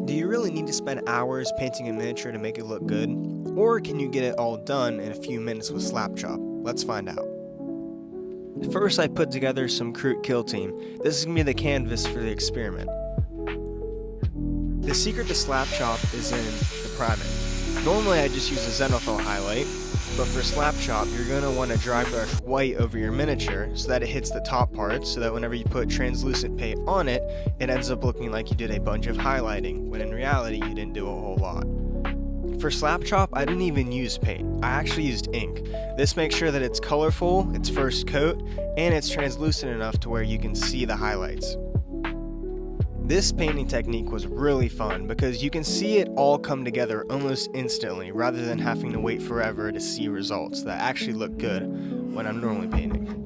Do you really need to spend hours painting a miniature to make it look good? Or can you get it all done in a few minutes with Slapchop? Let's find out. First, I put together some Kroot Kill Team. This is going to be the canvas for the experiment. The secret to Slapchop is in the priming. Normally I just use a Zenithal highlight, but for Slapchop you're going to want to dry brush white over your miniature so that it hits the top parts, so that whenever you put translucent paint on it, it ends up looking like you did a bunch of highlighting, when in reality you didn't do a whole lot. For Slapchop, I didn't even use paint. I actually used ink. This makes sure that it's colorful, its first coat, and it's translucent enough to where you can see the highlights. This painting technique was really fun because you can see it all come together almost instantly rather than having to wait forever to see results that actually look good when I'm normally painting.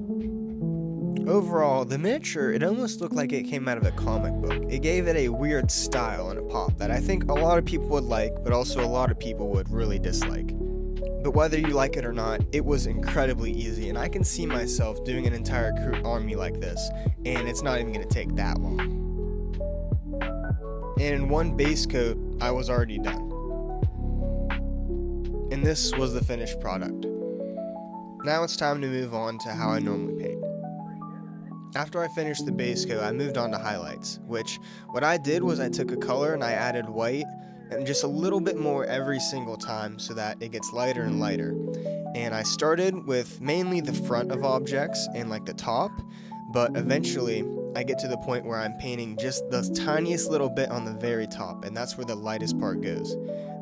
Overall, the miniature, it almost looked like it came out of a comic book. It gave it a weird style and a pop that I think a lot of people would like, but also a lot of people would really dislike. But whether you like it or not, it was incredibly easy, and I can see myself doing an entire Kroot army like this, and it's not even going to take that long. And in one base coat, I was already done. And this was the finished product. Now it's time to move on to how I normally paint. After I finished the base coat, I moved on to highlights, which what I did was I took a color and I added white and just a little bit more every single time so that it gets lighter and lighter. And I started with mainly the front of objects and like the top, but eventually I get to the point where I'm painting just the tiniest little bit on the very top, and that's where the lightest part goes.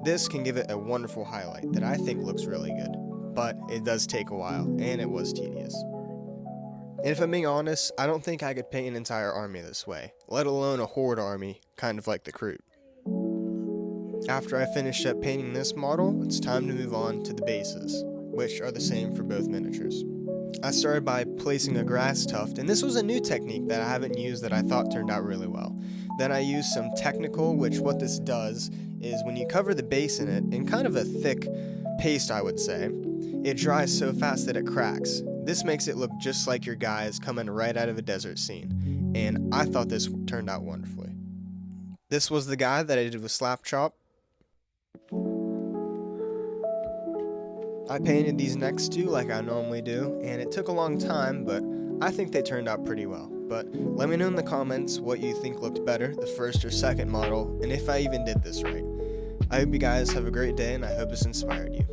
This can give it a wonderful highlight that I think looks really good, but it does take a while, and it was tedious. And if I'm being honest, I don't think I could paint an entire army this way, let alone a horde army, kind of like the Kroot. After I finish up painting this model, it's time to move on to the bases, which are the same for both miniatures. I started by placing a grass tuft, and this was a new technique that I haven't used that I thought turned out really well. Then I used some technical, which what this does is when you cover the base in it, in kind of a thick paste I would say, it dries so fast that it cracks. This makes it look just like your guys coming right out of a desert scene, and I thought this turned out wonderfully. This was the guy that I did with Slapchop. I painted these next two like I normally do, and it took a long time, but I think they turned out pretty well. But let me know in the comments what you think looked better, the first or second model, and if I even did this right. I hope you guys have a great day, and I hope this inspired you.